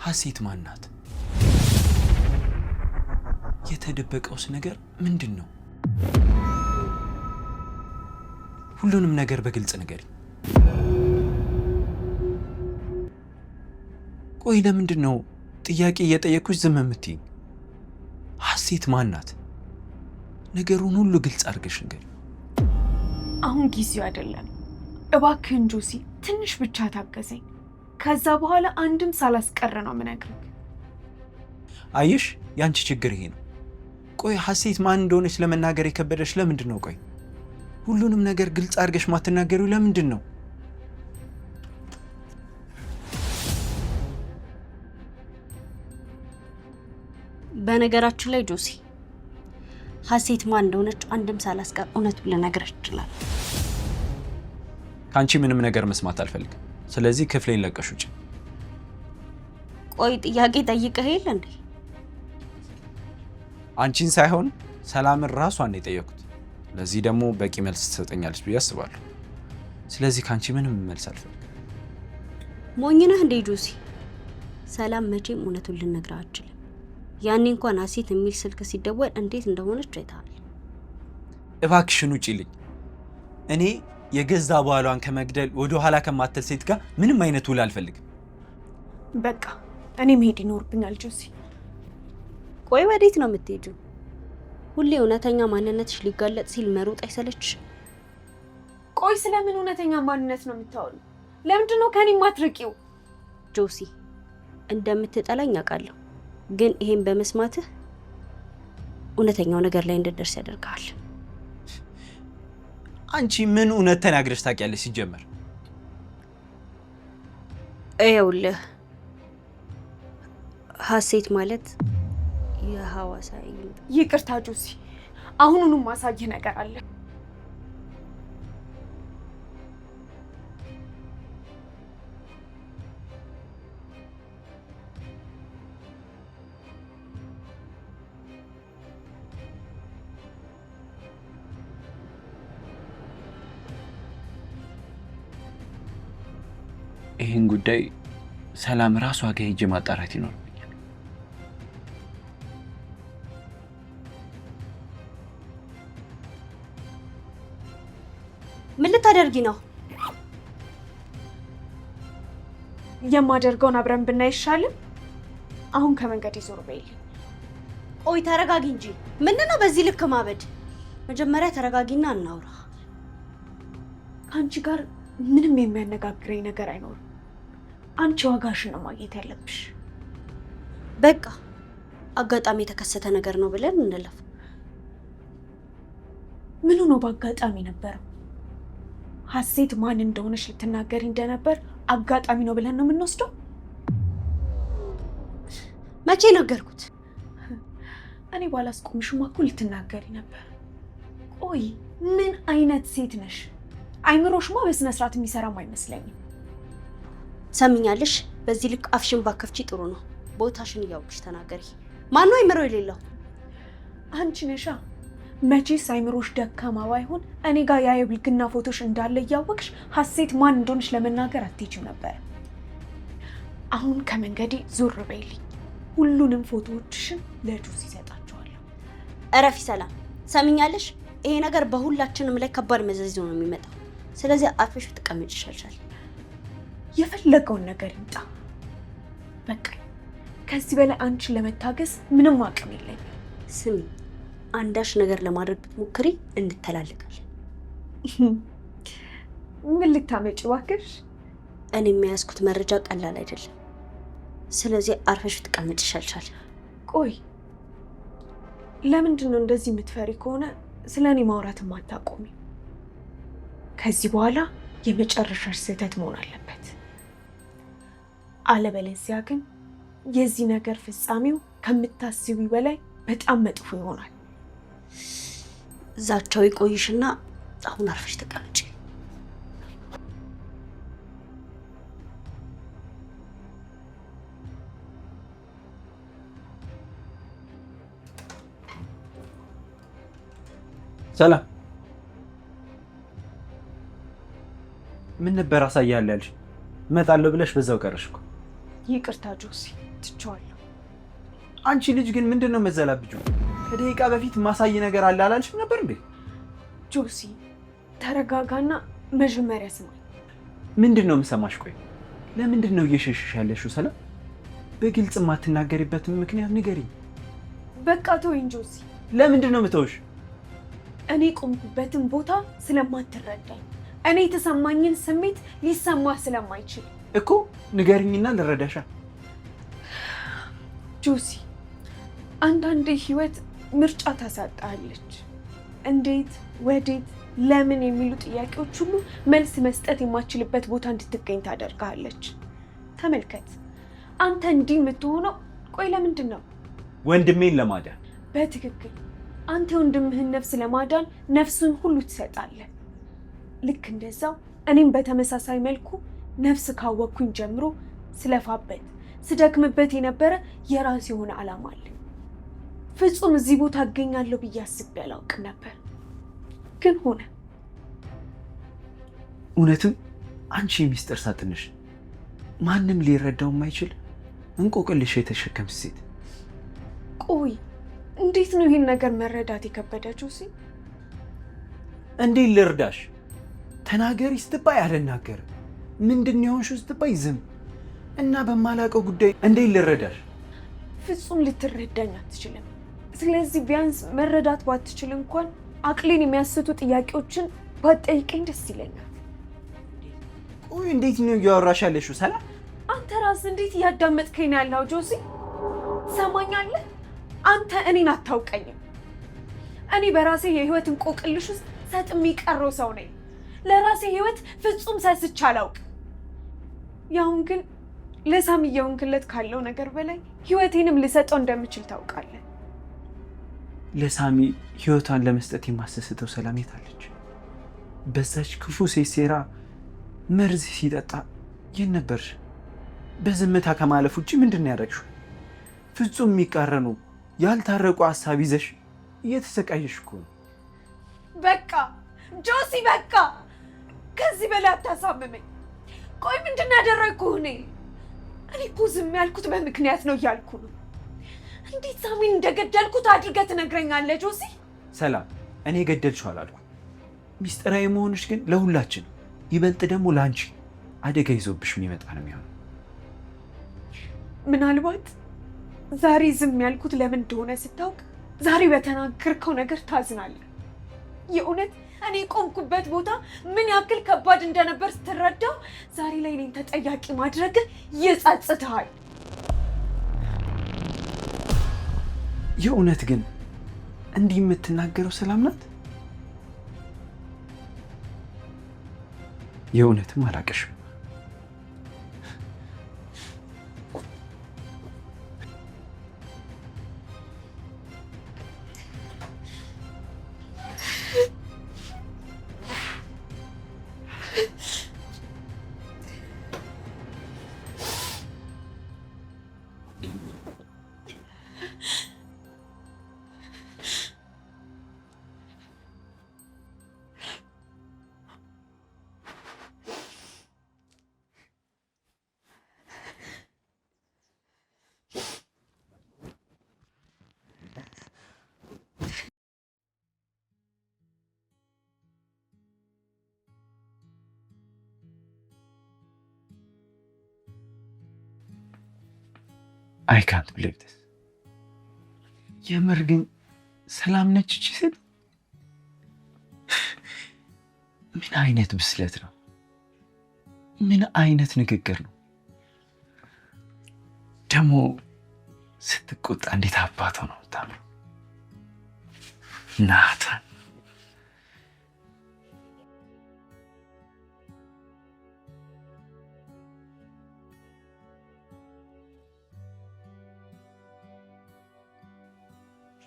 ሀሴት ማን ናት? የተደበቀውስ ነገር ምንድን ነው? ሁሉንም ነገር በግልጽ ንገሪኝ። ቆይ ለምንድን ነው ጥያቄ እየጠየኩሽ ዝም የምትይኝ? ሀሴት ማን ናት? ነገሩን ሁሉ ግልጽ አድርገሽ ንገሪኝ። አሁን ጊዜው አይደለም። እባክህን ጆሲ ትንሽ ብቻ ታገዘኝ። ከዛ በኋላ አንድም ሳላስቀር ነው የምነግርህ። አየሽ፣ ያንቺ ችግር ይሄ ነው። ቆይ ሀሴት ማን እንደሆነች ለመናገር የከበደሽ ለምንድን ነው? ቆይ ሁሉንም ነገር ግልጽ አድርገሽ ማትናገሪው ለምንድን ነው? በነገራችን ላይ ጆሲ ሀሴት ማን እንደሆነች አንድም ሳላስቀር እውነቱን ልነግርሽ እችላለሁ። ካንቺ ምንም ነገር መስማት አልፈልግም። ስለዚህ ክፍሌን ለቀሽ ውጪ። ቆይ ጥያቄ ጠይቀህ የለ እንዴ? አንቺን ሳይሆን ሰላምን ራሷን ነው የጠየኩት። ለዚህ ደግሞ በቂ መልስ ትሰጠኛለች ብዬ አስባለሁ። ስለዚህ ካንቺ ምንም መልስ አልፈልግም። ሞኝ ነህ እንዴ ጆሲ? ሰላም መቼም እውነቱን ልነግርህ አትችልም። ያኔ እንኳን ሀሴት የሚል ስልክ ሲደወል እንዴት እንደሆነች አይተሃል። እባክሽን ውጪልኝ። እኔ የገዛ ባሏን ከመግደል ወደ ኋላ ከማተል ሴት ጋር ምንም አይነት ውል አልፈልግም። በቃ እኔ መሄድ ይኖርብኛል ጆሲ። ቆይ ወዴት ነው የምትሄጂው? ሁሌ እውነተኛ ማንነትሽ ሊጋለጥ ሲል መሮጥ አይሰለችሽ? ቆይ ስለምን እውነተኛ ማንነት ነው የምታወሪው? ለምንድን ነው ከኔ ማትርቂው? ጆሲ እንደምትጠላኝ አውቃለሁ፣ ግን ይሄን በመስማትህ እውነተኛው ነገር ላይ እንድትደርስ ያደርጋል። አንቺ ምን እውነት ተናግረሽ ታውቂያለሽ? ሲጀመር ይኸውልህ ሀሴት ማለት የሐዋሳ ይቅርታ ጆሲ፣ አሁኑኑ ማሳየህ ነገር አለ። ይህን ጉዳይ ሰላም ራሷ ጋር ሄጄ ማጣራት ይኖርብኛል። ምን ልታደርጊ ነው? የማደርገውን አብረን ብናይ ይሻላል። አሁን ከመንገድ ዞር በይልኝ። ቆይ ተረጋጊ እንጂ ምንድነው በዚህ ልክ ማበድ? መጀመሪያ ተረጋጊና እናውራ። አንቺ ጋር ምንም የሚያነጋግረኝ ነገር አይኖርም። አንቺ ዋጋሽን ነው ማግኘት ያለብሽ። በቃ አጋጣሚ የተከሰተ ነገር ነው ብለን እንለፍ። ምኑ ነው በአጋጣሚ ነበረው? ሀሴት ማን እንደሆነች ልትናገሪ እንደነበር አጋጣሚ ነው ብለን ነው የምንወስደው? መቼ ነገርኩት? እኔ ባላስቆምሽማ እኮ ልትናገሪ ነበር። ቆይ ምን አይነት ሴት ነሽ? አይምሮሽማ በስነ ስርዓት የሚሰራም አይመስለኝም። ሰምኛለሽ? በዚህ ልክ አፍሽን ባከፍቺ ጥሩ ነው። ቦታሽን እያወቅሽ ተናገሪ። ማን ነው አይምሮ የሌለው? አንቺ ነሻ። መቼስ አይምሮሽ ደካማ ባይሆን እኔ ጋር ያ የብልግና ፎቶሽ እንዳለ እያወቅሽ ሀሴት ማን እንደሆነች ለመናገር አትችይም ነበር። አሁን ከመንገዴ ዞር በይልኝ። ሁሉንም ፎቶዎችሽን ለጁስ ይሰጣቸዋለሁ። እረፊ ሰላም። ሰምኛለሽ? ይሄ ነገር በሁላችንም ላይ ከባድ መዘዝ ነው የሚመጣው። ስለዚህ አፍሽ ተቀመጭ ይሻልሻል። የፈለገውን ነገር ይምጣ። በቃ ከዚህ በላይ አንቺን ለመታገስ ምንም አቅም የለኝም። ስሚ፣ አንዳች ነገር ለማድረግ ብትሞክሪ እንተላለቃለን። ምን ልታመጪ እባክሽ? እኔ የሚያዝኩት መረጃ ቀላል አይደለም። ስለዚህ አርፈሽ ተቀመጭ ይሻልሻል። ቆይ ለምንድን ነው እንደዚህ የምትፈሪ ከሆነ ስለ እኔ ማውራትም አታቆሚ? ከዚህ በኋላ የመጨረሻሽ ስህተት መሆን አለበት። አለበለዚያ ግን የዚህ ነገር ፍጻሜው ከምታስቢው በላይ በጣም መጥፎ ይሆናል። ዛቻው ይቆይሽና አሁን አርፈሽ ተቀመጪ። ሰላም፣ ምን ነበር አሳያለሁ ያልሽ? እመጣለሁ ብለሽ በዛው ቀረሽ እኮ። ይቅርታ ጆሲ፣ ትቼዋለሁ። አንቺ ልጅ ግን ምንድነው መዘላብጂው? ከደቂቃ በፊት ማሳይ ነገር አለ አላልሽም ነበር እንዴ? ጆሲ ተረጋጋና መጀመሪያ ስማኝ። ምንድነው የምሰማሽ? ቆይ ለምንድነው እየሸሸሽ ያለሽው? ሰላም በግልጽ የማትናገሪበትን ምክንያት ንገሪኝ። በቃ ተወኝ ጆሲ። ለምንድነው የምተውሽ? እኔ ቆምኩበትን ቦታ ስለማትረዳኝ፣ እኔ የተሰማኝን ስሜት ሊሰማህ ስለማይችል እኮ ንገሪኝና ልረዳሻ። ጆሲ አንዳንዴ ህይወት ምርጫ ታሳጣለች። እንዴት፣ ወዴት፣ ለምን የሚሉ ጥያቄዎች ሁሉ መልስ መስጠት የማችልበት ቦታ እንድትገኝ ታደርጋለች። ተመልከት፣ አንተ እንዲህ የምትሆነው ቆይ ለምንድን ነው? ወንድሜን ለማዳን። በትክክል አንተ ወንድምህን ነፍስ ለማዳን ነፍሱን ሁሉ ትሰጣለህ። ልክ እንደዛው እኔም በተመሳሳይ መልኩ ነፍስ ካወቅኩኝ ጀምሮ ስለፋበት ስደክምበት የነበረ የራስ የሆነ ዓላማ አለ። ፍጹም እዚህ ቦታ አገኛለሁ ብዬ አስቤ አላውቅም ነበር፣ ግን ሆነ። እውነትም አንቺ የሚስጥር ሳጥንሽ ማንም ሊረዳው የማይችል እንቆቅልሽ የተሸከምሽ ሴት። ቆይ እንዴት ነው ይህን ነገር መረዳት የከበዳችሁ? ሲ እንዴት ልርዳሽ? ተናገሪ ስትባይ አልናገርም፣ ምንድን የሆንሽው ስትባይ ዝም እና በማላውቀው ጉዳይ እንዴት ልረዳሽ? ፍጹም ልትረዳኝ አትችልም። ስለዚህ ቢያንስ መረዳት ባትችል እንኳን አቅሌን የሚያስቱ ጥያቄዎችን ባትጠይቀኝ ደስ ይለኛል። ቆይ እንዴት ነው እያወራሽ ያለሽው? ሰላም አንተ ራስህ እንዴት እያዳመጥከኝ ነው ያለው? ጆሲ ትሰማኛለህ? አንተ እኔን አታውቀኝም። እኔ በራሴ የህይወት እንቆቅልሽ ውስጥ ሰጥሜ ቀረው ሰው ነኝ። ለራሴ ህይወት ፍጹም ሰስቼ አላውቅም። ያውን ግን ለሳሚ እየሆንክለት ካለው ነገር በላይ ህይወቴንም ልሰጠው እንደምችል ታውቃለህ። ለሳሚ ህይወቷን ለመስጠት የማሰስተው ሰላም የት አለች? በዛች ክፉ ሴት ሴራ መርዝ ሲጠጣ የት ነበርሽ? በዝምታ ከማለፍ ውጭ ምንድን ነው ያደረግሽው? ፍጹም የሚቃረኑ ያልታረቁ ሀሳብ ይዘሽ እየተሰቃየሽ እኮ ነው። በቃ ጆሲ በቃ ከዚህ በላይ አታሳምመኝ። ቆይ ምንድን ያደረግኩህ? እኔ እኮ ዝም ያልኩት በምክንያት ነው እያልኩ ነው። እንዴት ሳሚን እንደገደልኩት አድርገህ ትነግረኛለህ ጆሲ? ሰላም እኔ ገደልሽው አላልኩም። ሚስጥራዊ መሆንሽ ግን ለሁላችን ይበልጥ ደግሞ ለአንቺ አደጋ ይዞብሽ የሚመጣ ነው የሚሆነው። ምናልባት ዛሬ ዝም ያልኩት ለምን እንደሆነ ስታውቅ ዛሬ በተናገርከው ነገር ታዝናለህ። የእውነት እኔ ቆምኩበት ቦታ ምን ያክል ከባድ እንደነበር ስትረዳው ዛሬ ላይ እኔን ተጠያቂ ማድረግ ይጸጽትሃል። የእውነት ግን እንዲህ የምትናገረው ሰላም ናት? የእውነትም አላውቅሽም። I can't believe this. የምር ግን ሰላም ነች እቺ ሴት? ምን አይነት ብስለት ነው? ምን አይነት ንግግር ነው? ደግሞ ስትቆጣ እንዴት አባቷ ነው የምታምረው። ናታን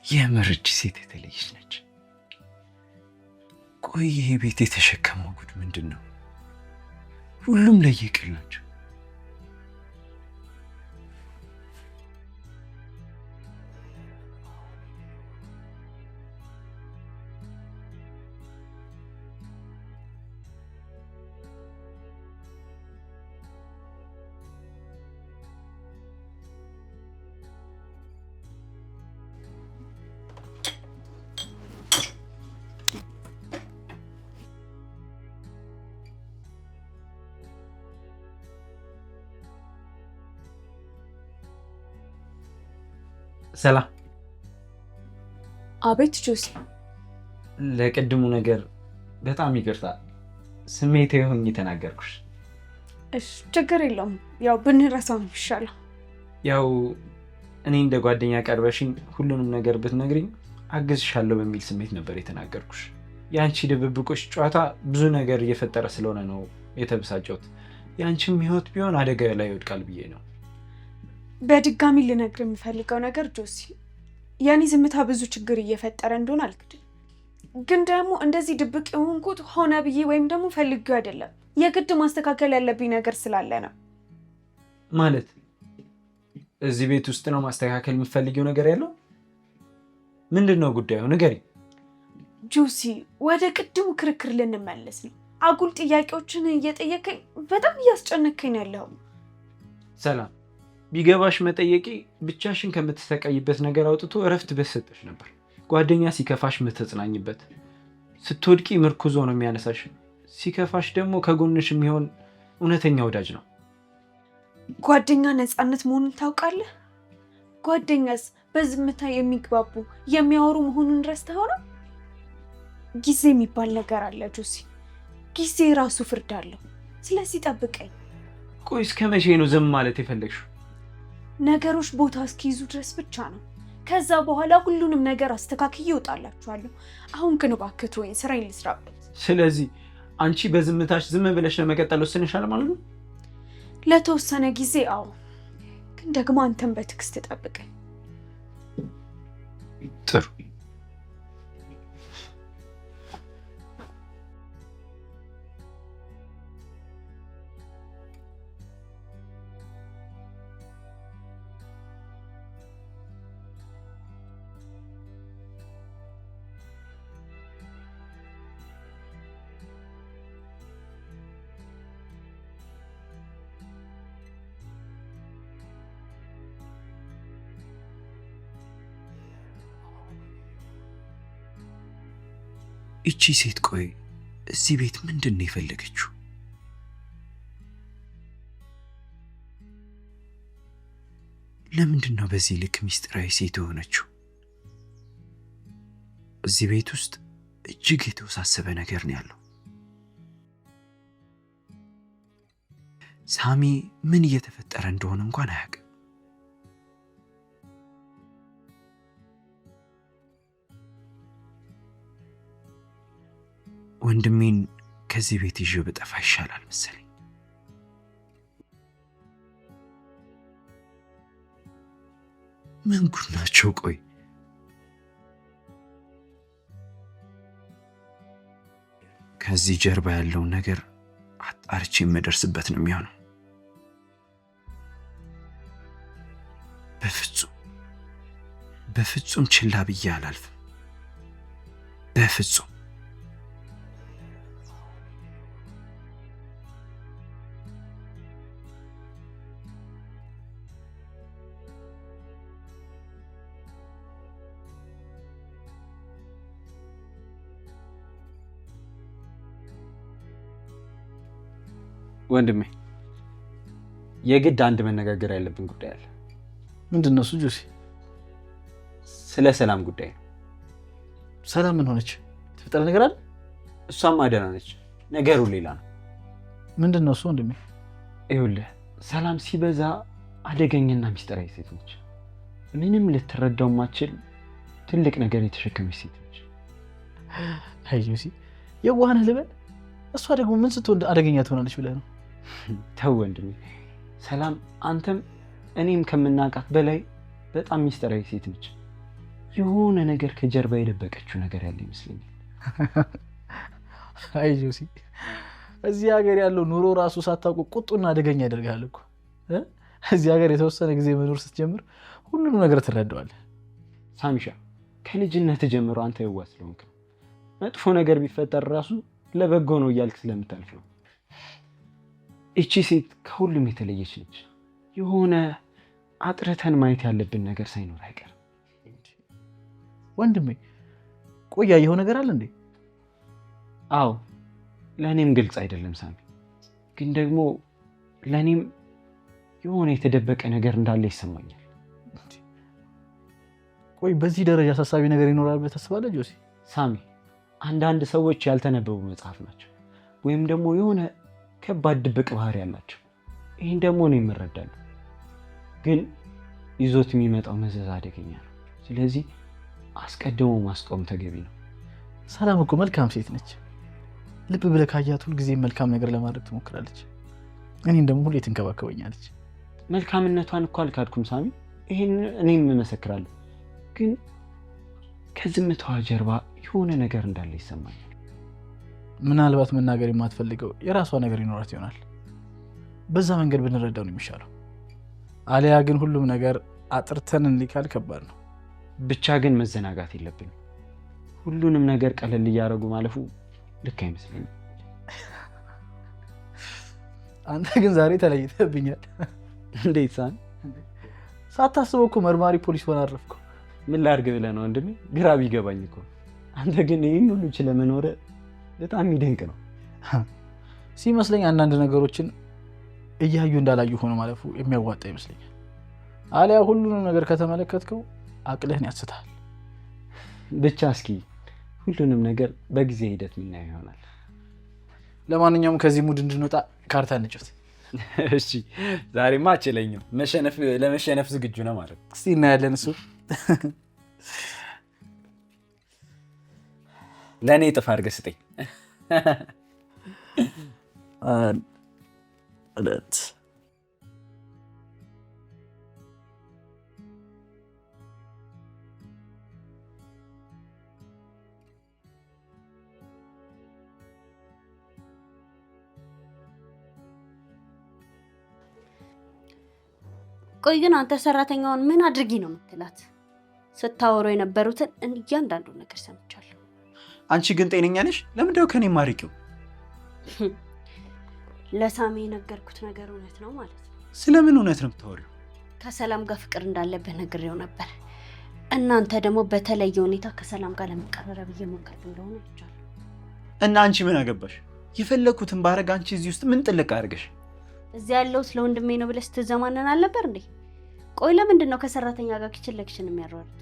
የምር እቺ ሴት የተለየች ነች። ቆይ ይሄ ቤት የተሸከመው ጉድ ምንድን ነው? ሁሉም ለየቅል ናቸው። ሰላም። አቤት ጆሲ። ለቅድሙ ነገር በጣም ይቅርታ፣ ስሜታዊ ሆኜ ተናገርኩሽ። እሺ ችግር የለውም። ያው ብንረሳው ነው የሚሻለው። ያው እኔ እንደ ጓደኛ ቀርበሽኝ ሁሉንም ነገር ብትነግሪኝ አግዝሻለሁ በሚል ስሜት ነበር የተናገርኩሽ። የአንቺ ድብብቆች ጨዋታ ብዙ ነገር እየፈጠረ ስለሆነ ነው የተበሳጨሁት። የአንቺም ህይወት ቢሆን አደጋ ላይ ይወድቃል ብዬ ነው። በድጋሚ ልነግር የምፈልገው ነገር ጆሲ፣ የኔ ዝምታ ብዙ ችግር እየፈጠረ እንደሆነ አልክድም። ግን ደግሞ እንደዚህ ድብቅ የሆንኩት ሆነ ብዬ ወይም ደግሞ ፈልጌው አይደለም። የግድ ማስተካከል ያለብኝ ነገር ስላለ ነው። ማለት እዚህ ቤት ውስጥ ነው ማስተካከል የምፈልጊው ነገር ያለው? ምንድን ነው ጉዳዩ? ንገሪኝ። ጆሲ፣ ወደ ቅድሙ ክርክር ልንመለስ ነው። አጉል ጥያቄዎችን እየጠየቀኝ በጣም እያስጨነከኝ ነው ያለው። ሰላም፣ ቢገባሽ መጠየቄ ብቻሽን ከምትሰቃይበት ነገር አውጥቶ እረፍት በሰጠሽ ነበር። ጓደኛ ሲከፋሽ የምትጽናኝበት፣ ስትወድቂ ምርኩዞ ነው የሚያነሳሽ፣ ሲከፋሽ ደግሞ ከጎንሽ የሚሆን እውነተኛ ወዳጅ ነው። ጓደኛ ነፃነት መሆኑን ታውቃለህ? ጓደኛስ በዝምታ የሚግባቡ የሚያወሩ መሆኑን ረስተኸው ነው? ጊዜ የሚባል ነገር አለ ጆሲ። ጊዜ ራሱ ፍርድ አለው። ስለዚህ ጠብቀኝ። ቆይ እስከ መቼ ነው ዝም ማለት የፈለግሽው? ነገሮች ቦታ እስኪይዙ ድረስ ብቻ ነው። ከዛ በኋላ ሁሉንም ነገር አስተካክዬ እወጣላችኋለሁ። አሁን ግን እባክህ ተወኝ፣ ስራዬን ልስራበት። ስለዚህ አንቺ በዝምታሽ ዝም ብለሽ ለመቀጠል ወስነሻል ማለት ነው? ለተወሰነ ጊዜ አዎ፣ ግን ደግሞ አንተን በትዕግስት ጠብቀኝ። ጥሩ። እቺ ሴት ቆይ እዚህ ቤት ምንድን ነው የፈለገችው? ለምንድን ነው በዚህ ልክ ሚስጥራዊ ሴት የሆነችው? እዚህ ቤት ውስጥ እጅግ የተወሳሰበ ነገር ነው ያለው። ሳሚ ምን እየተፈጠረ እንደሆነ እንኳን አያውቅም። ወንድሜን ከዚህ ቤት ይዤው ብጠፋ ይሻላል መሰለኝ። ምን ጉድ ናቸው? ቆይ ከዚህ ጀርባ ያለውን ነገር አጣርቼ የምደርስበት ነው የሚሆነው። በፍጹም ችላ ብዬ አላልፍም። በፍጹም። ወንድሜ የግድ አንድ መነጋገር ያለብን ጉዳይ አለ። ምንድን ነው እሱ ጆሲ? ስለ ሰላም ጉዳይ ነው። ሰላም ምን ሆነች? የተፈጠረ ነገር አለ? እሷም አደና ነች፣ ነገሩ ሌላ ነው። ምንድን ነው እሱ ወንድሜ? ይኸውልህ ሰላም ሲበዛ አደገኛና ሚስጥራዊ ሴት ነች። ምንም ልትረዳው ማችል ትልቅ ነገር የተሸከመች ሴት ነች። አይ ጆሲ የዋህነህ ልበል? እሷ ደግሞ ምን ስትሆን አደገኛ ትሆናለች ብለህ ነው? ተው ወንድሜ፣ ሰላም አንተም እኔም ከምናውቃት በላይ በጣም ሚስጥራዊ ሴት ነች። የሆነ ነገር ከጀርባ የደበቀችው ነገር ያለ ይመስለኛል። አይ ጆሲ እዚህ ሀገር ያለው ኑሮ ራሱ ሳታውቁ ቁጡና አደገኛ ያደርጋል እኮ። እዚህ ሀገር የተወሰነ ጊዜ መኖር ስትጀምር ሁሉንም ነገር ትረዳዋለህ። ሳሚሻ ከልጅነት ጀምሮ አንተ የዋህ ስለሆንክ ነው። መጥፎ ነገር ቢፈጠር ራሱ ለበጎ ነው እያልክ ስለምታልፍ ነው። እቺ ሴት ከሁሉም የተለየች ነች። የሆነ አጥርተን ማየት ያለብን ነገር ሳይኖር አይቀርም። ወንድሜ ቆያ የሆነ ነገር አለ እንዴ? አዎ ለእኔም ግልጽ አይደለም ሳሚ፣ ግን ደግሞ ለእኔም የሆነ የተደበቀ ነገር እንዳለ ይሰማኛል። ቆይ በዚህ ደረጃ አሳሳቢ ነገር ይኖራል ብለህ ታስባለህ ጆሲ? ሳሚ፣ አንዳንድ ሰዎች ያልተነበቡ መጽሐፍ ናቸው ወይም ደግሞ የሆነ ከባድ ድብቅ ባህሪ ያላቸው። ይህን ደግሞ ነው የምረዳለሁ፣ ግን ይዞት የሚመጣው መዘዝ አደገኛ ነው። ስለዚህ አስቀድሞ ማስቆም ተገቢ ነው። ሰላም እኮ መልካም ሴት ነች። ልብ ብለህ ካያት ሁል ጊዜ መልካም ነገር ለማድረግ ትሞክራለች። እኔን ደግሞ ሁሌ ትንከባከበኛለች። መልካምነቷን እኮ አልካድኩም ሳሚ፣ ይሄን እኔም እመሰክራለሁ። ግን ከዝምታዋ ጀርባ የሆነ ነገር እንዳለ ይሰማኛል። ምናልባት መናገር የማትፈልገው የራሷ ነገር ይኖራት ይሆናል። በዛ መንገድ ብንረዳው ነው የሚሻለው። አሊያ ግን ሁሉም ነገር አጥርተን እንሊካል ከባድ ነው። ብቻ ግን መዘናጋት የለብንም። ሁሉንም ነገር ቀለል እያደረጉ ማለፉ ልክ አይመስለኝም። አንተ ግን ዛሬ ተለይተህብኛል። እንዴት ሳን? ሳታስበው እኮ መርማሪ ፖሊስ ሆነ አረፍኩ። ምን ላድርግ ብለህ ነው ወንድሜ? ግራ ቢገባኝ እኮ። አንተ ግን ይህን ሁሉ ችለህ መኖር በጣም የሚደንቅ ነው። ሲመስለኝ አንዳንድ ነገሮችን እያዩ እንዳላዩ ሆኖ ማለፉ የሚያዋጣ ይመስለኛል። አሊያ ሁሉንም ነገር ከተመለከትከው አቅልህን ያስታል። ብቻ እስኪ ሁሉንም ነገር በጊዜ ሂደት ምናየው ይሆናል። ለማንኛውም ከዚህ ሙድ እንድንወጣ ካርታ እንጫወት። እሺ፣ ዛሬማ አችለኝም። ለመሸነፍ ዝግጁ ነው ማለት ነው። እስቲ እናያለን። እሱ ለእኔ ጥፍ አድርገህ ስጠኝ። ቆይ ግን አንተ ሰራተኛውን ምን አድርጊ ነው የምትላት? ስታወሩ የነበሩትን እያንዳንዱ ነገር ሰምቻለሁ። አንቺ ግን ጤነኛ ነሽ? ለምንድነው ከኔ ማሪቂው? ለሳሚ የነገርኩት ነገር እውነት ነው ማለት ነው። ስለምን እውነት ነው የምታወሪው? ከሰላም ጋር ፍቅር እንዳለብህ ነግሬው ነበር። እናንተ ደግሞ በተለየ ሁኔታ ከሰላም ጋር ለመቀራረብ እየሞከርክ እንደሆነ ይቻላል። እና አንቺ ምን አገባሽ? የፈለኩትን ባረግ አንቺ እዚህ ውስጥ ምን ጥልቅ አድርገሽ? እዚህ ያለው ስለወንድሜ ነው ብለህ ስትዘማነን አልነበር እንዴ? ቆይ ለምንድን ነው ከሰራተኛ ጋር ኪችን ለኪችን የሚያሯሩት?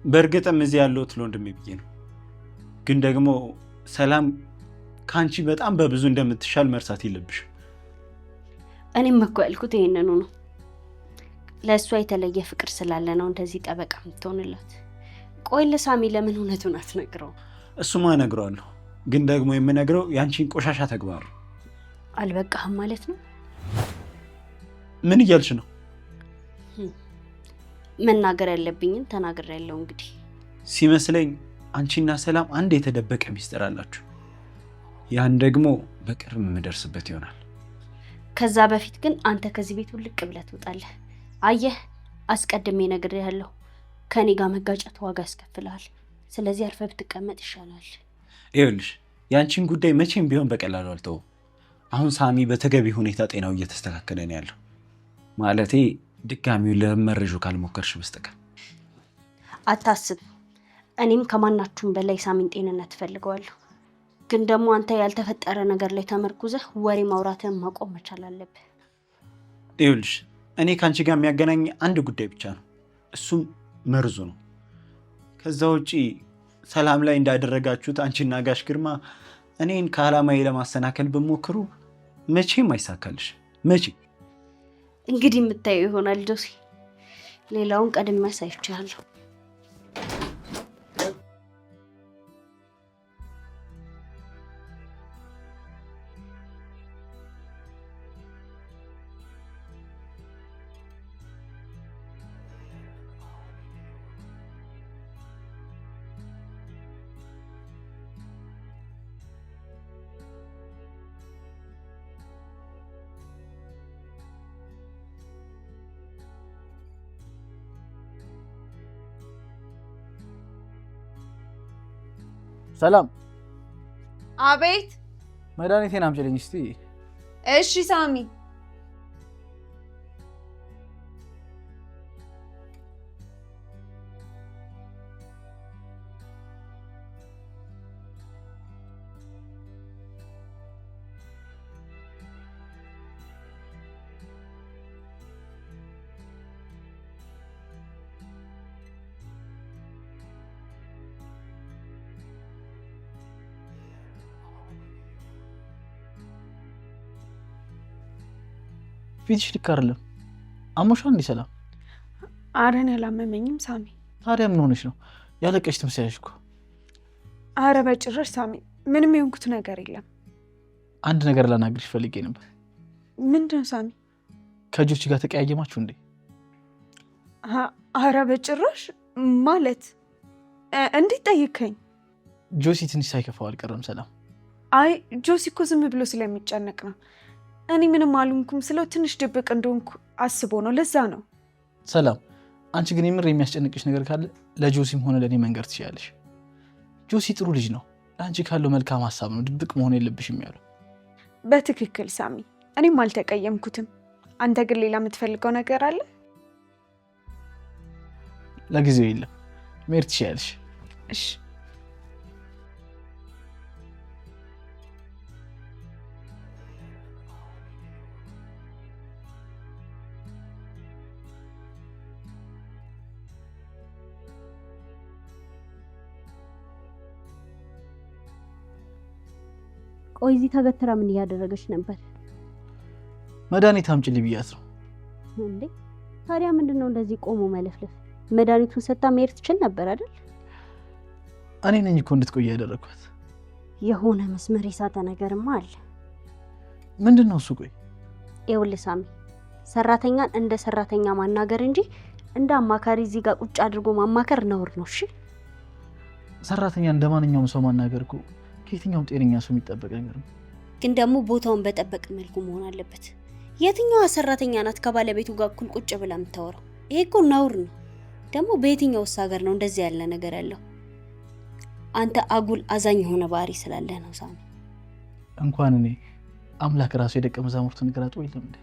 በእርግጥም እዚህ ያለሁት ለወንድሜ ብዬ ነው። ግን ደግሞ ሰላም ከአንቺ በጣም በብዙ እንደምትሻል መርሳት የለብሽም። እኔም እኮ ያልኩት ይሄንኑ ነው። ለእሷ የተለየ ፍቅር ስላለ ነው እንደዚህ ጠበቃ የምትሆንላት። ቆይ ለሳሚ ለምን እውነቱን አትነግረው? እሱማ እነግረዋለሁ፣ ግን ደግሞ የምነግረው ያንቺን ቆሻሻ ተግባር። አልበቃህም ማለት ነው? ምን እያልሽ ነው? መናገር ያለብኝን ተናግሬያለሁ። እንግዲህ ሲመስለኝ አንቺና ሰላም አንድ የተደበቀ ሚስጥር አላችሁ። ያን ደግሞ በቅርብ የምደርስበት ይሆናል። ከዛ በፊት ግን አንተ ከዚህ ቤት ውልቅ ብለህ ትወጣለህ። አየህ፣ አስቀድሜ ነግሬሃለሁ። ከኔ ጋር መጋጨት ዋጋ ያስከፍልሃል። ስለዚህ አርፈህ ብትቀመጥ ይሻላል። ይኸውልሽ፣ ያንቺን ጉዳይ መቼም ቢሆን በቀላሉ አልተውም። አሁን ሳሚ በተገቢ ሁኔታ ጤናው እየተስተካከለ ነው ያለው። ማለቴ ድጋሚው ለመረጁ ካልሞከርሽ በስተቀር። አታስብ፣ እኔም ከማናችሁም በላይ ሳሚን ጤንነት ፈልገዋለሁ። ግን ደግሞ አንተ ያልተፈጠረ ነገር ላይ ተመርኩዘህ ወሬ ማውራትህን ማቆም መቻል አለብህ። ይኸውልሽ፣ እኔ ከአንቺ ጋር የሚያገናኝ አንድ ጉዳይ ብቻ ነው፣ እሱም መርዙ ነው። ከዛ ውጪ ሰላም ላይ እንዳደረጋችሁት አንቺና ጋሽ ግርማ እኔን ከዓላማዬ ለማሰናከል ብሞክሩ መቼም አይሳካልሽ። መቼ እንግዲህ የምታየው ይሆናል ጆሲ። ሌላውን ቀድሜ አሳይቻለሁ። ሰላም። አቤት። መድኃኒቴን አምጪልኝ እስቲ። እሺ ሳሚ። ፊትሽ ልክ አይደለም። አሞሻል እንዴ ሰላም? ኧረ እኔ አላመመኝም ሳሚ። ታዲያ ምን ሆነሽ ነው? ያለቀሽ ትመስያለሽ እኮ። ኧረ በጭራሽ ሳሚ፣ ምንም የሆንኩት ነገር የለም። አንድ ነገር ላናግርሽ ፈልጌ ነበር። ምንድን ነው ሳሚ? ከጆሲ ጋር ተቀያየማችሁ እንዴ? ኧረ በጭራሽ። ማለት እንዴት ጠይከኝ? ጆሲ ትንሽ ሳይከፋው አልቀረም ሰላም። አይ ጆሲ እኮ ዝም ብሎ ስለሚጨነቅ ነው። እኔ ምንም አልሆንኩም ስለው ትንሽ ድብቅ እንደሆንኩ አስቦ ነው፣ ለዛ ነው። ሰላም አንቺ ግን የምር የሚያስጨንቅሽ ነገር ካለ ለጆሲም ሆነ ለእኔ መንገር ትችላለሽ። ጆሲ ጥሩ ልጅ ነው። ለአንቺ ካለው መልካም ሀሳብ ነው ድብቅ መሆን የለብሽም ያለው። በትክክል ሳሚ፣ እኔም አልተቀየምኩትም። አንተ ግን ሌላ የምትፈልገው ነገር አለ? ለጊዜው የለም፣ መሄድ ትችላለሽ። እሺ ቆይ እዚህ ተገትራ ምን እያደረገች ነበር? መድኃኒት አምጪልኝ ብያት ነው። እንዴ ታዲያ ምንድነው እንደዚህ ቆሞ መለፍለፍ? መድኃኒቱን ሰጥታ መሄድ ትችል ነበር አይደል? እኔ ነኝ እኮ እንድትቆይ ያደረኳት። የሆነ መስመር የሳተ ነገርማ አለ። ምንድነው እሱ? ቆይ ይኸውልህ ሳሚ፣ ሰራተኛን እንደ ሰራተኛ ማናገር እንጂ እንደ አማካሪ እዚህ ጋር ቁጭ አድርጎ ማማከር ነውር ነው። እሺ ሰራተኛ እንደማንኛውም ሰው ማናገር እኮ ከየትኛውም ጤነኛ ሰው የሚጠበቅ ነገር ነው። ግን ደግሞ ቦታውን በጠበቀ መልኩ መሆን አለበት። የትኛዋ ሰራተኛ ናት ከባለቤቱ ጋር እኩል ቁጭ ብላ የምታወራው? ይሄ እኮ ነውር ነው። ደግሞ በየትኛውስ ሀገር ነው እንደዚህ ያለ ነገር ያለው? አንተ አጉል አዛኝ የሆነ ባህሪ ስላለ ነው ሳሚ። እንኳን እኔ አምላክ ራሱ የደቀ መዛሙርቱን እግር አጥቦ የለም እንዴ?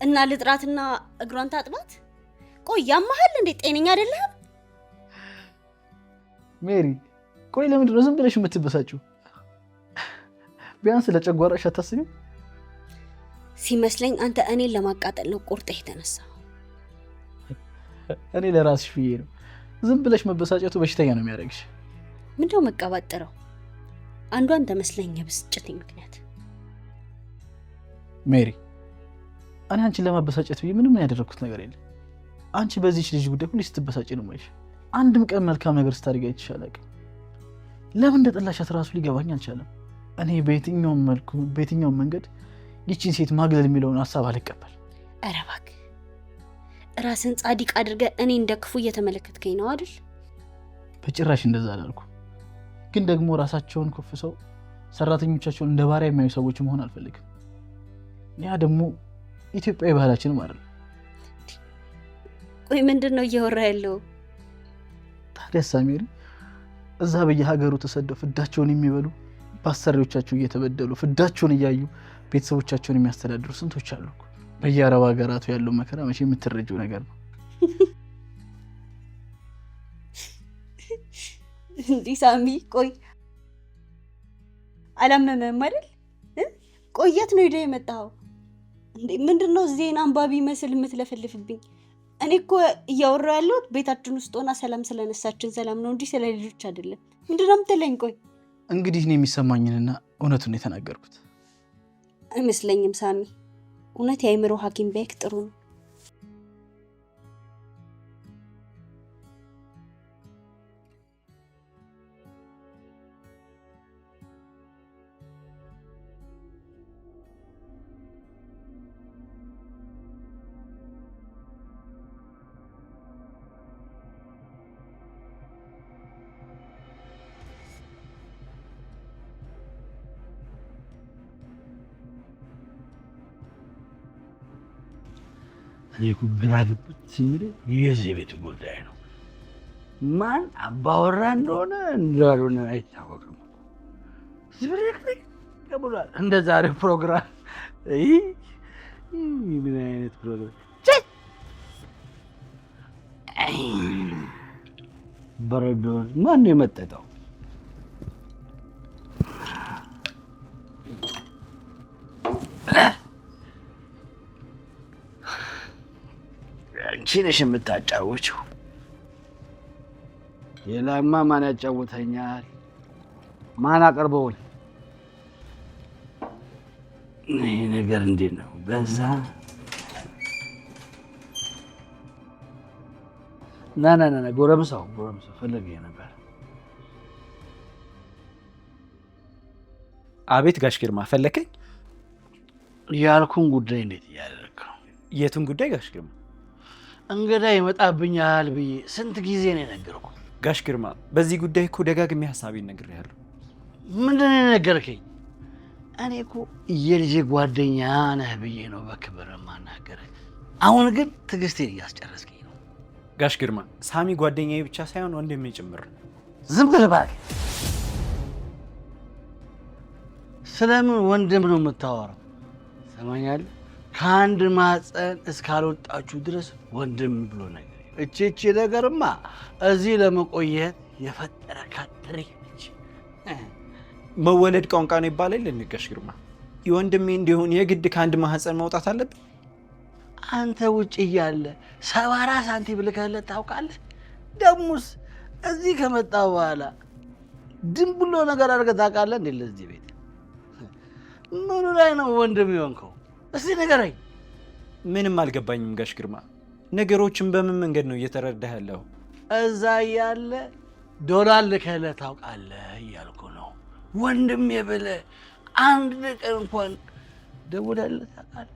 እና ልጥራትና እግሯን ታጥባት? ቆይ ያማሃል እንዴ? ጤነኛ አይደለም ሜሪ። ቆይ ለምንድን ነው ዝም ብለሽ የምትበሳጪው? ቢያንስ ለጨጓራሽ አታስቢም? ሲመስለኝ አንተ እኔን ለማቃጠል ነው ቁርጥህ የተነሳው። እኔ ለራስሽ ብዬ ነው። ዝም ብለሽ መበሳጨቱ በሽተኛ ነው የሚያደርግሽ። ምንድነው መቀባጠረው? አንዷን ተመስለኝ የብስጭት ምክንያት። ሜሪ እኔ አንቺን ለማበሳጨት ብዬ ምንም ያደረኩት ነገር የለም። አንቺ በዚህች ልጅ ጉዳይ ሁሉ ስትበሳጭ ነው ማይሽ። አንድም ቀን መልካም ነገር ስታደርጊ አይቼሽ አላውቅም። ለምን እንደጠላሻት ራሱ ሊገባኝ አልቻለም። እኔ በየትኛውም መልኩ በየትኛውም መንገድ ይቺን ሴት ማግለል የሚለውን ሀሳብ አልቀበል። ኧረ እባክህ ራስን ጻድቅ አድርገህ እኔ እንደ ክፉ እየተመለከትከኝ ነው አይደል? በጭራሽ እንደዛ አላልኩ። ግን ደግሞ ራሳቸውን ኮፍሰው ሰራተኞቻቸውን እንደ ባሪያ የሚያዩ ሰዎች መሆን አልፈልግም። ያ ደግሞ ኢትዮጵያዊ ባህላችንም አይደል። ቆይ ምንድነው እያወራ ያለው? ታዲያ ሳሚሪ እዛ በየሀገሩ ተሰደው ፍዳቸውን የሚበሉ በአሰሪዎቻቸው እየተበደሉ ፍዳቸውን እያዩ ቤተሰቦቻቸውን የሚያስተዳድሩ ስንቶች አሉ። በየአረብ ሀገራቱ ያለው መከራ መቼ የምትረጂው ነገር ነው። እንዲህ ሳሚ ቆይ አላመመህም አይደል? ቆየት ነው ሄደህ የመጣኸው እንዴ? ምንድነው ዜና አንባቢ መስል የምትለፈልፍብኝ? እኔ እኮ እያወራሁ ያለሁት ቤታችን ውስጥ ሆና ሰላም ስለነሳችን ሰላም ነው እንጂ ስለ ልጆች አይደለም። ምንድነው የምትለኝ? ቆይ እንግዲህ እኔ የሚሰማኝንና እውነቱን የተናገርኩት አይመስለኝም ሳሚ። እውነት የአእምሮ ሐኪም ቢያክ ጥሩ ነው። የዚህ ቤት ጉዳይ ነው። ማን አባወራ እንደሆነ እንዳልሆነ አይታወቅም። ዝብርቅርቅ ብሏል። እንደ ዛሬው ፕሮግራም ምን አይነት ፕሮግራም? በረዶ ማን ነው የመጠጠው? አንቺ ነሽ የምታጫወችው። ሌላማ ማን ያጫውተኛል? ማን አቀርበውን? ይሄ ነገር እንዴት ነው? በዛ ና ጎረምሳው ፈለገ ነበር። አቤት ጋሽ ግርማ ፈለከኝ? ያልኩን ጉዳይ እንዴት እያደረግከው? የቱን ጉዳይ ጋሽ ግርማ? እንግዳ ይመጣብኛል ብዬ ስንት ጊዜ ነው የነገርኩህ? ጋሽ ግርማ በዚህ ጉዳይ እኮ ደጋግሜ ሀሳቤን ነግሬሃለሁ። ምንድን ነው የነገርከኝ? እኔ እኮ የልጄ ጓደኛ ነህ ብዬ ነው በክብር ማናገርህ። አሁን ግን ትዕግስቴን እያስጨረስከኝ ነው። ጋሽ ግርማ ሳሚ ጓደኛዬ ብቻ ሳይሆን ወንድሜ ጭምር። ዝም ብለህ እባክህ። ስለምን ወንድም ነው የምታወራው? ሰማኛለህ? ከአንድ ማፀን እስካልወጣችሁ ድረስ ወንድም ብሎ ነገር እቺ ነገርማ እዚህ ለመቆየት የፈጠረ ካትሪ ነች። መወለድ ቋንቋ ነው ይባላል። ጋሽ ግርማ የወንድሜ እንዲሆን የግድ ከአንድ ማህፀን መውጣት አለብን? አንተ ውጭ እያለ 74 ሳንቲም ልከህለት ታውቃለህ? ደሙስ እዚህ ከመጣ በኋላ ድም ብሎ ነገር አድርገህ ታውቃለህ እንዴ? ለዚህ ቤት ምኑ ላይ ነው ወንድም የሆንከው? እስቲ ንገረኝ። ምንም አልገባኝም ጋሽ ግርማ። ነገሮችን በምን መንገድ ነው እየተረዳህ ያለው? እዛ እያለ ዶላር ልከህለት ታውቃለህ እያልኩ ነው። ወንድሜ ብለህ አንድ ቀን እንኳን ደውለህለት ታውቃለህ?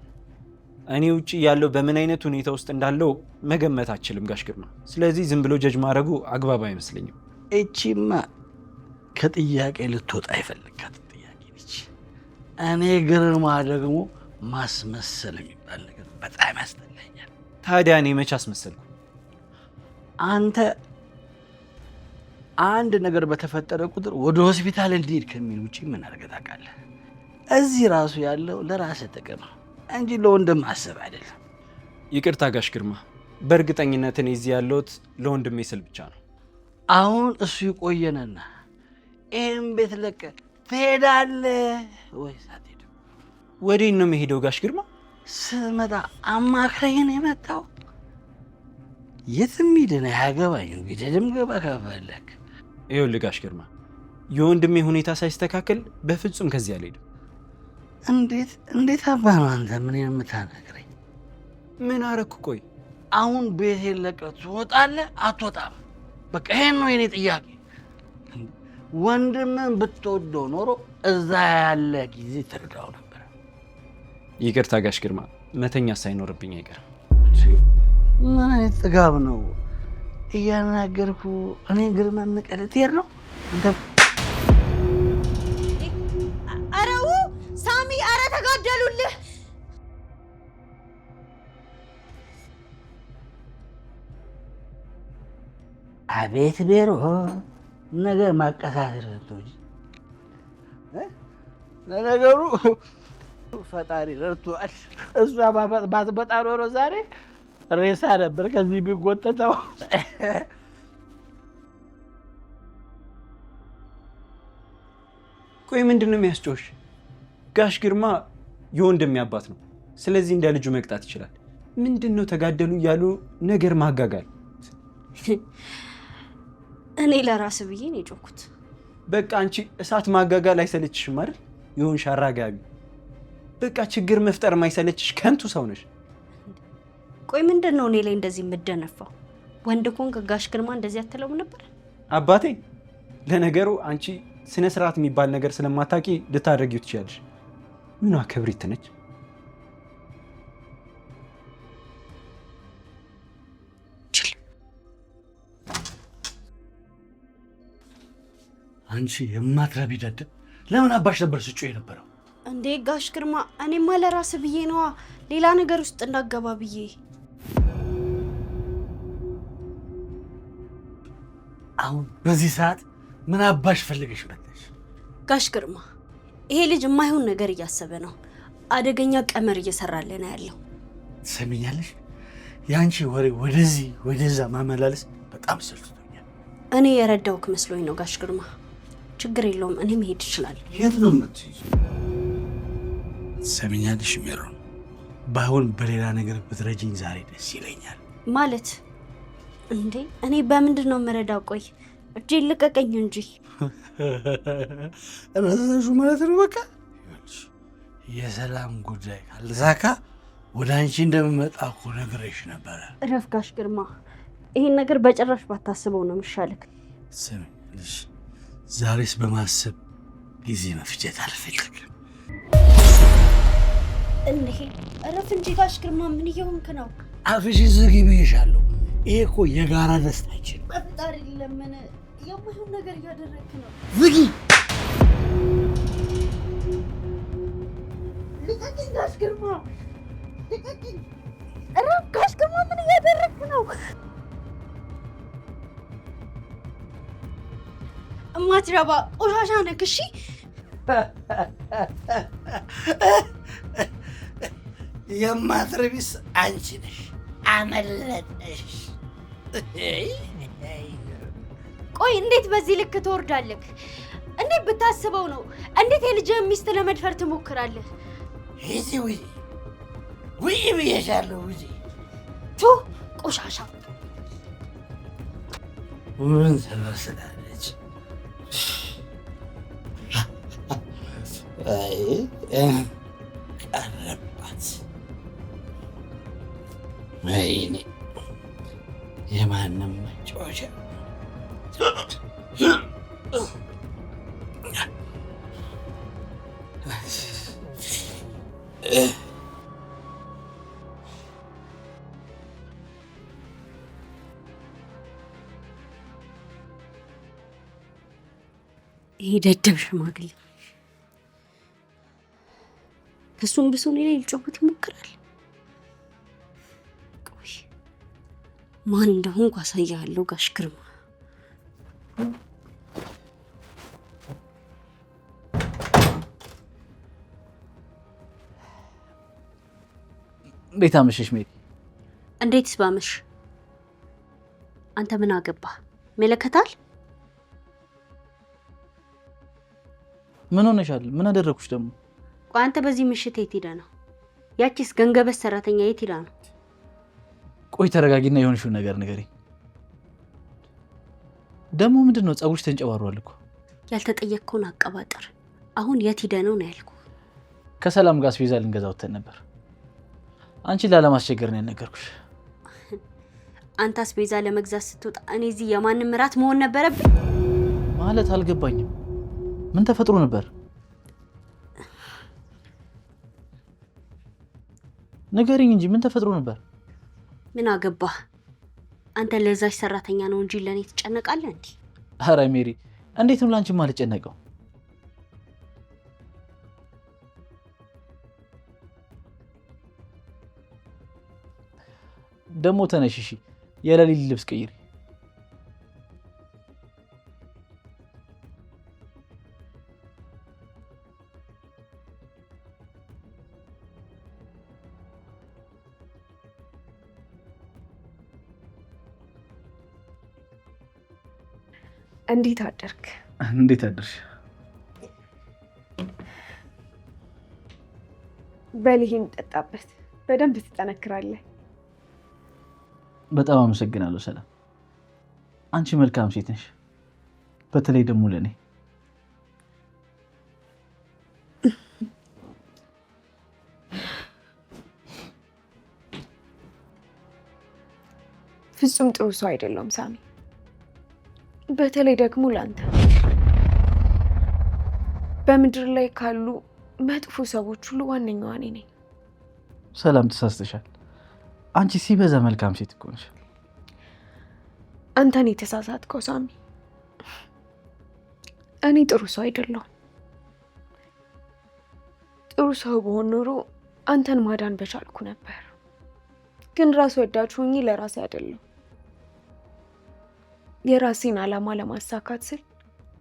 እኔ ውጭ ያለው በምን አይነት ሁኔታ ውስጥ እንዳለው መገመት አችልም ጋሽ ግርማ። ስለዚህ ዝም ብሎ ጀጅ ማድረጉ አግባብ አይመስለኝም። እቺማ ከጥያቄ ልትወጣ አይፈልጋት ጥያቄ ነች። እኔ ግርማ ደግሞ ማስመሰል የሚባል ነገር በጣም ያስጠላኛል። ታዲያ እኔ መች አስመሰልኩ? አንተ አንድ ነገር በተፈጠረ ቁጥር ወደ ሆስፒታል እንዲሄድ ከሚል ውጭ ምን አድርገህ ታውቃለህ? እዚህ ራሱ ያለው ለራስህ ጥቅም እንጂ ለወንድም አስብ አይደለም። ይቅርታ ጋሽ ግርማ፣ በእርግጠኝነት እኔ እዚህ ያለሁት ለወንድሜ ስል ብቻ ነው። አሁን እሱ ይቆየንና ይህም ቤት ለቀህ ትሄዳለህ ወይስ አትሄድም? ወዴት ነው የምሄደው ጋሽ ግርማ? ስመጣ አማክረኝ ነው የመጣው። የትም ሂድ ነው ያገባኝ። ግደልም ገባ ከፈለክ። ይኸውልህ ጋሽ ግርማ፣ የወንድሜ ሁኔታ ሳይስተካከል በፍጹም ከዚህ አልሄድም። እንዴት አባ ነው አንተ ምን የምታነግረኝ? ምን አረኩ? ቆይ አሁን ቤቴን ለቀህ ትወጣለህ አትወጣም? በቃ ይሄን ነው የኔ ጥያቄ። ወንድምን ብትወደው ኖሮ እዛ ያለ ጊዜ ትረዳው ነበር። ይቅርታ ጋሽ ግርማ፣ መተኛ ሳይኖርብኝ አይቀርም። ምን አይነት ጥጋብ ነው እያናገርኩ እኔ ግርማ ንቀለት ይር ነው እንተ አረው ሳሚ፣ አረ ተጋደሉልህ። አቤት ቤሮ ነገር ማቀሳሰር ነው። ለነገሩ ፈጣሪ ረድቷል። እሷ ባትመጣ ኖሮ ዛሬ ሬሳ ነበር ከዚህ ቢጎተተው። ቆይ ምንድን ነው የሚያስጮሽ? ጋሽ ግርማ የወንድሜ አባት ነው። ስለዚህ እንደ ልጁ መቅጣት ይችላል። ምንድን ነው ተጋደሉ እያሉ ነገር ማጋጋል? እኔ ለራስ ብዬ ነው የጮኩት። በቃ አንቺ እሳት ማጋጋል አይሰለችሽም አይደል? ይሁን አራጋቢ። በቃ ችግር መፍጠር ማይሰለችሽ ከንቱ ሰው ነሽ። ቆይ ምንድን ነው እኔ ላይ እንደዚህ የምደነፋው? ወንድ ኮንክ ጋሽ ግርማ እንደዚህ አትለውም ነበር? አባቴ ለነገሩ አንቺ ስነ ስርዓት የሚባል ነገር ስለማታውቂ ልታደርጊው ትችያለሽ። ምኗ ክብሪት ነች? አንቺ የማትረቢ ደደብ፣ ለምን አባሽ ነበር ስጩ የነበረው? እንዴ ጋሽ ግርማ፣ እኔማ ለራስ ብዬ ነዋ፣ ሌላ ነገር ውስጥ እንዳገባ ብዬ። አሁን በዚህ ሰዓት ምን አባሽ ፈልገሽ መጣሽ? ጋሽ ግርማ፣ ይሄ ልጅ የማይሆን ነገር እያሰበ ነው። አደገኛ ቀመር እየሰራልን ያለው። ትሰሚኛለሽ? የአንቺ ወሬ ወደዚህ ወደዛ ማመላለስ በጣም ሰልችቶኛል። እኔ የረዳውክ መስሎኝ ነው ጋሽ ግርማ። ችግር የለውም፣ እኔ መሄድ ይችላል። የት ነው የምትይዙ? ትሰሚኛለሽ ሜሮን፣ ባይሆን በሌላ ነገር ብትረጂኝ ዛሬ ደስ ይለኛል። ማለት እንዴ? እኔ በምንድን ነው የምረዳው? ቆይ እጄን ልቀቀኝ እንጂ። ረሳሹ ማለት ነው። በቃ የሰላም ጉዳይ ካልተሳካ ወደ አንቺ እንደምመጣ እኮ ነግሬሽ ነበረ። እረፍ ጋሽ ግርማ፣ ይሄን ነገር በጭራሽ ባታስበው ነው የሚሻልክ። ስሚ ልጅ፣ ዛሬስ በማሰብ ጊዜ መፍጀት አልፈልግም። እንዴ እረፍ እንጂ ጋሽ ግርማ፣ ምን እየሆንክ ነው? አፍሽን ዝጊ ብዬሻለሁ። ይሄ እኮ የጋራ ደስታችን። በፍጣሪ ለምን የማይሆን ነገር እያደረግክ ነው? ዝጊ። ልቀቂኝ ጋሽ ግርማ፣ ልቀቂኝ። እረፍ ጋሽ ግርማ፣ ምን እያደረግክ ነው? እማትረባ ቆሻሻ ነክ። እሺ የማትረቢስ አንቺ ነሽ። አመለጠሽ። ቆይ እንዴት በዚህ ልክ ትወርዳለህ? እንዴት ብታስበው ነው? እንዴት የልጅህን ሚስት ለመድፈር ትሞክራለህ? ሂጂ ውይ ውይ ብዬሻለሁ። ውይ ቱ ቆሻሻ ምን ትመስላለች? አይ ቀረባት። ወይኔ የማንም መጫወቻ። ይሄ ደደብ ሽማግሌ ከሱም ብሶ እኔ ላይ ሊጫወት ይሞክራል። ቆይ ማን እንደሆንኩ አሳያለሁ ጋሽ ግርማ። እንዴት አመሸሽ ሜሪ? እንዴትስ ባመሽ? አንተ ምን አገባህ? መለከታል። ምን ሆነሻል? ምን አደረኩሽ ደግሞ? ቆይ አንተ በዚህ ምሽት የት ሄደህ ነው? ያቺስ ገንገበስ ሰራተኛ የት ሄዳ ነው? ቆይ ተረጋጊና የሆንሽውን ነገር ንገሪኝ። ደግሞ ምንድነው? ፀጉርሽ ተንጨባሯል እኮ። ያልተጠየቅከውን አቀባጠር። አሁን የት ሄደህ ነው ያልኩህ? ከሰላም ጋር አስቤዛ ልንገዛ ወጥተን ነበር። አንቺ ላለማስቸገር ነው ያልነገርኩሽ። አንተ አስቤዛ ለመግዛት ስትወጣ እኔ እዚህ የማንም ምራት መሆን ነበረብኝ ማለት? አልገባኝም። ምን ተፈጥሮ ነበር? ንገሪኝ እንጂ ምን ተፈጥሮ ነበር? ምን አገባህ አንተ? ለዛች ሰራተኛ ነው እንጂ ለኔ ትጨነቃለህ እንዴ? ኧረ ሜሪ፣ እንዴት ነው ላንቺ ማለት ጨነቀው? ደሞ ተነሽ እሺ፣ የሌሊት ልብስ ቀይሪ። እንዴት አደርክ? እንዴት አደርሽ? በልሂን ጠጣበት፣ በደንብ ትጠነክራለህ። በጣም አመሰግናለሁ ሰላም። አንቺ መልካም ሴት ነሽ፣ በተለይ ደግሞ ለኔ። ፍጹም ጥሩ ሰው አይደለም ሳሚ፣ በተለይ ደግሞ ላንተ። በምድር ላይ ካሉ መጥፎ ሰዎች ሁሉ ዋነኛዋ እኔ ነኝ። ሰላም ተሳስተሻል። አንቺ ሲበዛ መልካም ሴት እኮ ነሽ። አንተን የተሳሳትከው ሳሚ። እኔ ጥሩ ሰው አይደለሁም። ጥሩ ሰው በሆን ኖሮ አንተን ማዳን በቻልኩ ነበር። ግን ራስ ወዳድ ሆኜ ለራሴ አይደለም። የራሴን ዓላማ ለማሳካት ስል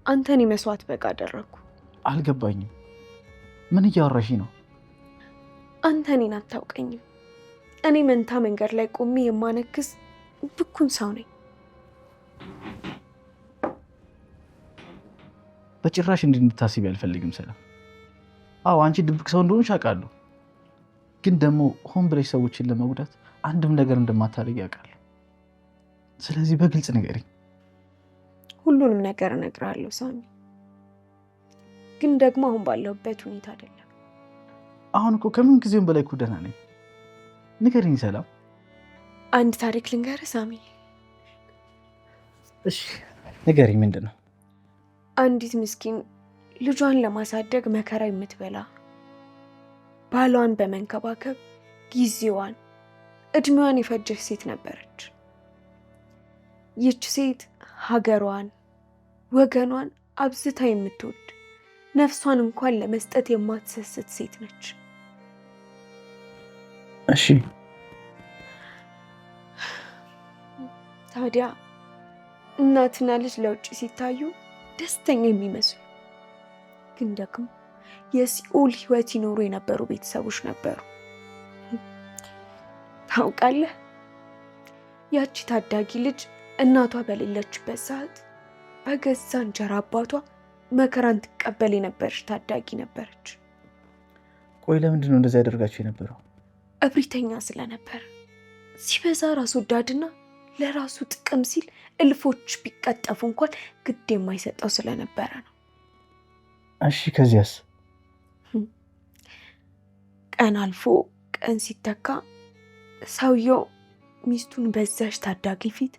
አንተን የመስዋዕት በቃ አደረግኩ። አልገባኝም። ምን እያወራሽ ነው? አንተ እኔን አታውቀኝም። እኔ መንታ መንገድ ላይ ቆሜ የማነክስ ብኩን ሰው ነኝ። በጭራሽ እንድታስቢ አልፈልግም ሰላም። አዎ አንቺ ድብቅ ሰው እንደሆንሽ አውቃለሁ። ግን ደግሞ ሆን ብለሽ ሰዎችን ለመጉዳት አንድም ነገር እንደማታደርጊ አውቃለሁ። ስለዚህ በግልጽ ንገሪኝ። ሁሉንም ነገር እነግርሃለሁ ሳሚ፣ ግን ደግሞ አሁን ባለሁበት ሁኔታ አይደለም። አሁን እኮ ከምን ጊዜውም በላይ እኮ ደህና ነኝ። ንገሪኝ ሰላም። አንድ ታሪክ ልንገርህ ሳሚ። እሺ ንገሪኝ፣ ምንድን ነው? አንዲት ምስኪን ልጇን ለማሳደግ መከራ የምትበላ ባሏን በመንከባከብ ጊዜዋን እድሜዋን የፈጀች ሴት ነበረች። ይህች ሴት ሀገሯን ወገኗን አብዝታ የምትወድ ነፍሷን እንኳን ለመስጠት የማትሰስት ሴት ነች። እሺ ታዲያ እናትና ልጅ ለውጭ ሲታዩ ደስተኛ የሚመስሉ ግን ደግሞ የሲኦል ህይወት ይኖሩ የነበሩ ቤተሰቦች ነበሩ። ታውቃለህ፣ ያቺ ታዳጊ ልጅ እናቷ በሌለችበት ሰዓት በገዛ እንጀራ አባቷ መከራን ትቀበል የነበረች ታዳጊ ነበረች። ቆይ ለምንድን ነው እንደዚህ ያደርጋችሁ የነበረው? እብሪተኛ ስለነበር፣ ሲበዛ ራስ ወዳድና ለራሱ ጥቅም ሲል እልፎች ቢቀጠፉ እንኳን ግድ የማይሰጠው ስለነበረ ነው። እሺ ከዚያስ? ቀን አልፎ ቀን ሲተካ ሰውየው ሚስቱን በዛች ታዳጊ ፊት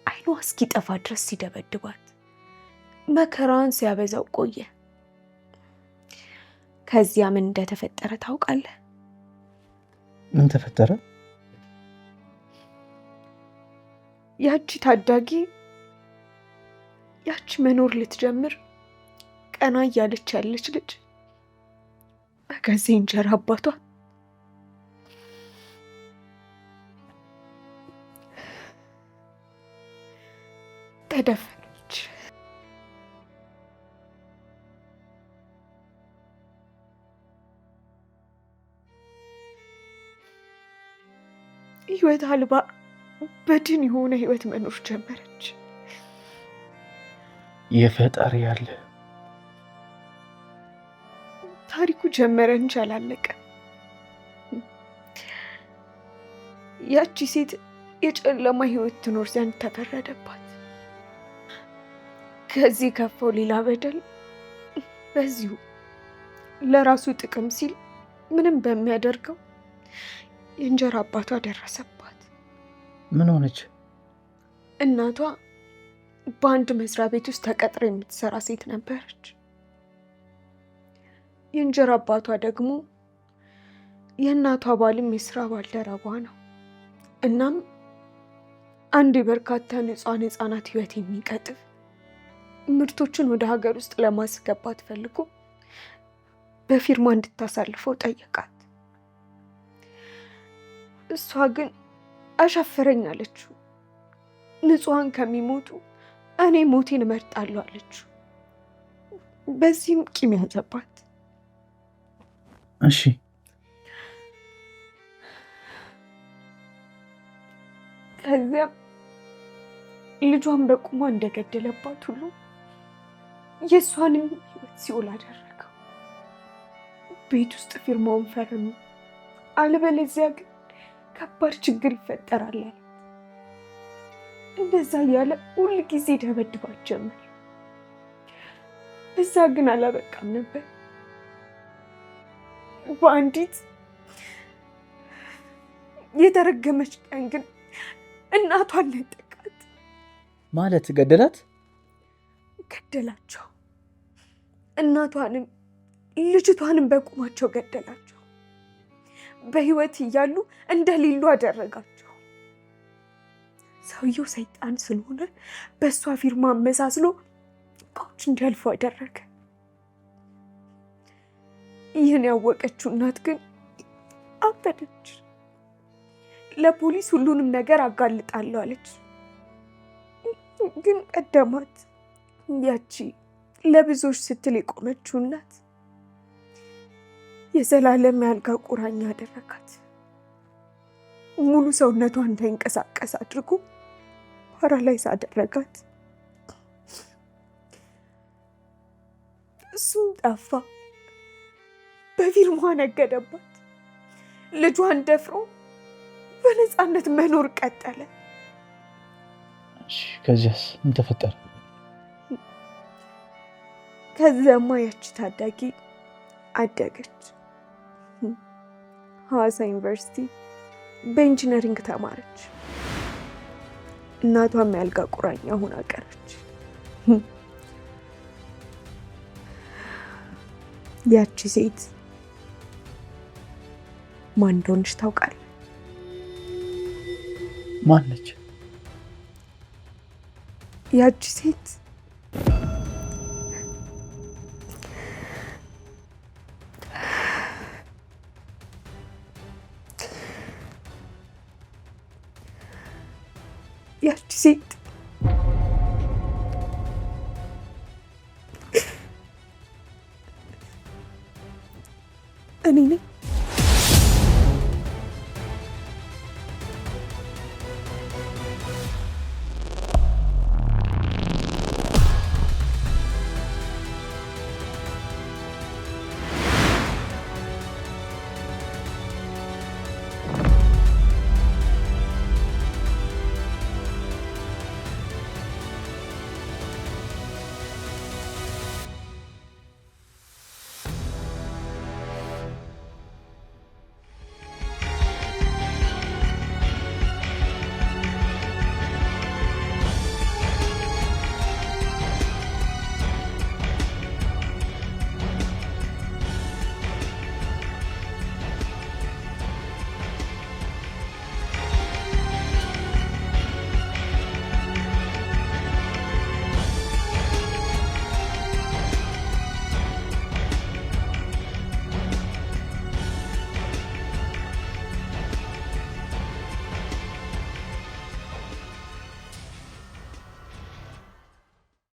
አይኗ እስኪጠፋ ድረስ ሲደበድባት መከራን ሲያበዛው ቆየ። ከዚያ ምን እንደተፈጠረ ታውቃለህ? ምን ተፈጠረ? ያቺ ታዳጊ ያቺ መኖር ልትጀምር ቀና እያለች ያለች ልጅ በገዛ እንጀራ አባቷ ተደፈረች። ህይወት አልባ በድን የሆነ ህይወት መኖር ጀመረች። የፈጣሪ ያለ ታሪኩ ጀመረ እንጂ አላለቀም። ያቺ ሴት የጨለማ ህይወት ትኖር ዘንድ ተፈረደባት። ከዚህ ከፋው ሌላ በደል በዚሁ ለራሱ ጥቅም ሲል ምንም በሚያደርገው የእንጀራ አባቷ ደረሰባት። ምን ሆነች? እናቷ በአንድ መስሪያ ቤት ውስጥ ተቀጥራ የምትሰራ ሴት ነበረች። የእንጀራ አባቷ ደግሞ የእናቷ ባልም የስራ ባልደረቧ ነው። እናም አንድ የበርካታ ንጹሃን ህጻናት ህይወት የሚቀጥፍ ምርቶችን ወደ ሀገር ውስጥ ለማስገባት ፈልጎ በፊርማ እንድታሳልፈው ጠየቃት። እሷ ግን አሻፈረኝ አለችው። ንጹሃን ከሚሞቱ እኔ ሞቴን እመርጣለሁ አለችው። በዚህም ቂም ያዘባት። እሺ ከዚያም ልጇን በቁሟ እንደገደለባት ሁሉ የእሷንም ህይወት ሲኦል አደረገው። ቤት ውስጥ ፊርማውን ፈርሚ፣ አለበለዚያ ግን ከባድ ችግር ይፈጠራል አላት። እንደዛ እያለ ሁል ጊዜ ደበድባት ጀመር። እዛ ግን አላበቃም ነበር። በአንዲት የተረገመች ቀን ግን እናቷን ነጠቃት። ማለት ገደላት? ገደላቸው። እናቷንም ልጅቷንም በቁማቸው ገደላቸው። በህይወት እያሉ እንደሌሉ አደረጋቸው። ሰውየው ሰይጣን ስለሆነ በእሷ ፊርማ አመሳስሎ እቃዎች እንዲያልፉ አደረገ። ይህን ያወቀችው እናት ግን አበደች። ለፖሊስ ሁሉንም ነገር አጋልጣለሁ አለች። ግን ቀደማት። ያቺ ለብዙዎች ስትል የቆመችው እናት የዘላለም ያልጋ ቁራኛ አደረጋት። ሙሉ ሰውነቷ እንዳይንቀሳቀስ አድርጎ ፓራላይዝ አደረጋት። እሱም ጠፋ። በፊርማ ነገደባት። ልጇን ደፍሮ በነፃነት መኖር ቀጠለ። ከዚያስ ምን ተፈጠረ? ከዚያማ ያቺ ታዳጊ አደገች። ሐዋሳ ዩኒቨርሲቲ በኢንጂነሪንግ ተማረች። እናቷም ያልጋ ቁራኛ ሆና ቀረች። ያቺ ሴት ማን እንደሆነች ታውቃለህ? ማን ነች? ያቺ ሴት ያቺ ሴት እኔ ነኝ።